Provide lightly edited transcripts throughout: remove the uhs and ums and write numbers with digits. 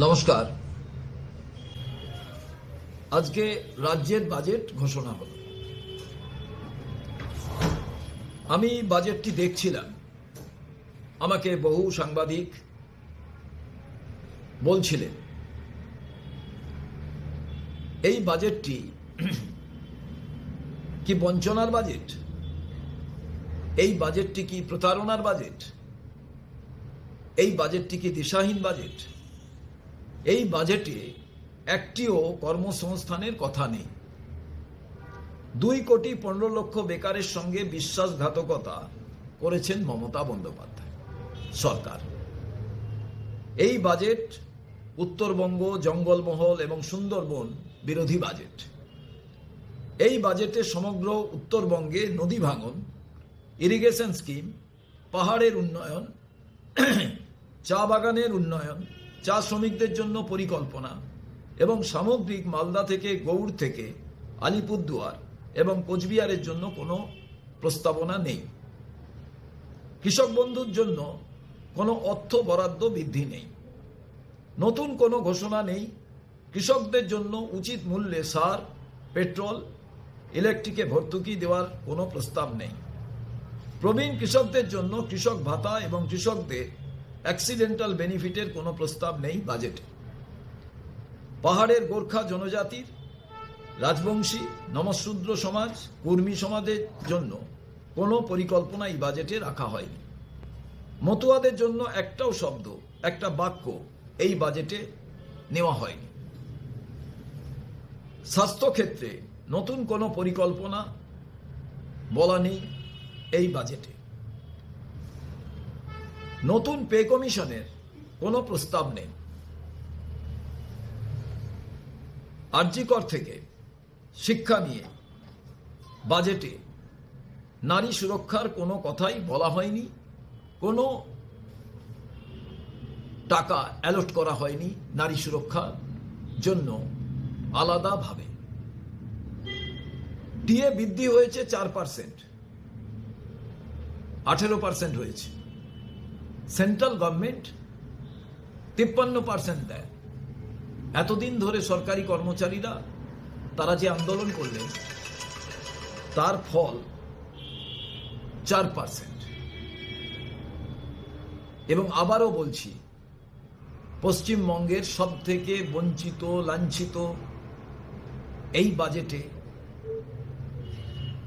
নমস্কার। আজকে রাজ্যের বাজেট ঘোষণা হলো। আমি বাজেটটি দেখছিলাম। আমাকে বহু সাংবাদিক বলছিলেন এই বাজেটটি কি বঞ্চনার বাজেট, এই বাজেটটি কি প্রতারণার বাজেট, এই বাজেটটি কি দিশাহীন বাজেট। এই বাজেটে একটিও কর্মসংস্থানের কথা নেই। 2,15,00,000 বেকারের সঙ্গে বিশ্বাসঘাতকতা করেছেন মমতা বন্দ্যোপাধ্যায় সরকার। এই বাজেট উত্তরবঙ্গ, জঙ্গলমহল এবং সুন্দরবন বিরোধী বাজেট। এই বাজেটে সমগ্র উত্তরবঙ্গে নদী ভাঙন, ইরিগেশন স্কিম, পাহাড়ের উন্নয়ন, চা বাগানের উন্নয়ন, চা শ্রমিকদের জন্য পরিকল্পনা এবং সামগ্রিক মালদা থেকে গৌড় থেকে আলিপুরদুয়ার এবং কোচবিহারের জন্য কোনো প্রস্তাবনা নেই। কৃষক বন্ধুর জন্য কোনো অর্থ বরাদ্দ বৃদ্ধি নেই। নতুন কোনো ঘোষণা নেই। কৃষকদের জন্য উচিত মূল্যে সার, পেট্রোল, ইলেকট্রিকে ভর্তুকি দেওয়ার কোনো প্রস্তাব নেই। প্রবীণ কৃষকদের জন্য কৃষক ভাতা এবং কৃষকদের অ্যাক্সিডেন্টাল বেনিফিটের কোনো প্রস্তাব নেই বাজেটে। পাহাড়ের গোর্খা জনজাতির, রাজবংশী, নমশূদ্র সমাজ, কুর্মী সমাজের জন্য কোনো পরিকল্পনা এই বাজেটে রাখা হয়নি। মতুয়াদের জন্য একটাও শব্দ, একটা বাক্য এই বাজেটে নেওয়া হয়নি। স্বাস্থ্যক্ষেত্রে নতুন কোনো পরিকল্পনা বলা নেই এই বাজেটে। নতুন পে কমিশনের কোনো প্রস্তাব নেই। আরজিকর থেকে শিক্ষা নিয়ে বাজেটে নারী সুরক্ষার কোনো কথাই বলা হয়নি। কোনো টাকা অ্যালট করা হয়নি নারী সুরক্ষার জন্য আলাদাভাবে। ডিএ বৃদ্ধি হয়েছে 4%, 18% হয়েছে। সেন্ট্রাল গভর্নমেন্ট 53% দেয়। এতদিন ধরে সরকারি কর্মচারীরা তারা যে আন্দোলন করলেন তার ফল 4%। এবং আবারও বলছি, পশ্চিমবঙ্গের সব থেকে বঞ্চিত, লাঞ্ছিত এই বাজেটে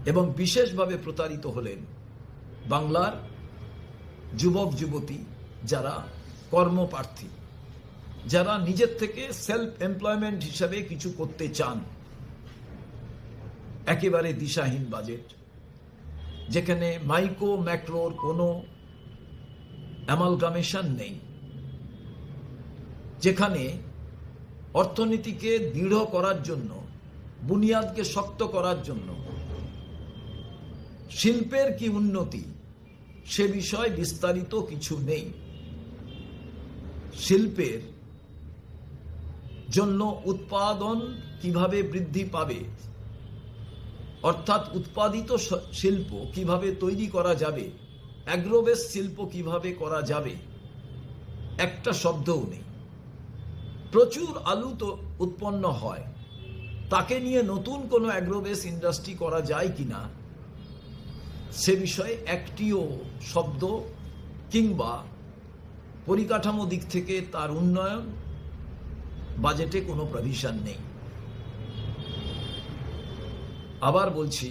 এবং বিশেষভাবে প্রতারিত হলেন বাংলার যুবক যুবতী, যারা কর্মপ্রার্থী, যারা নিজের থেকে সেলফ এমপ্লয়মেন্ট হিসাবে কিছু করতে চান। একেবারে দিশাহীন বাজেট, যেখানে মাইক্রো ম্যাক্রোর কোনো অ্যামালগামেশন নেই, যেখানে অর্থনীতিকে দৃঢ় করার জন্য, বুনিয়াদকে শক্ত করার জন্য, শিল্পের কি উন্নতি সে বিষয়ে বিস্তারিত কিছু নেই। শিল্পের জন্য উৎপাদন কিভাবে বৃদ্ধি পাবে, অর্থাৎ উৎপাদিত শিল্প কিভাবে তৈরি করা যাবে, অ্যাগ্রোবেস শিল্প কিভাবে করা যাবে, একটা শব্দও নেই। প্রচুর আলু তো উৎপন্ন হয়, তাকে নিয়ে নতুন কোনো অ্যাগ্রোবেস ইন্ডাস্ট্রি করা যায় কিনা সে বিষয়ে একটিও শব্দ কিংবা পরিকাঠামো দিক থেকে তার উন্নয়ন বাজেটে কোনো প্রভিশন নেই। আবার বলছি,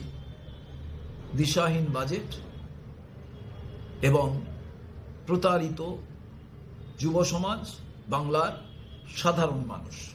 দিশাহীন বাজেট এবং প্রতারিত যুব সমাজ, বাংলার সাধারণ মানুষ।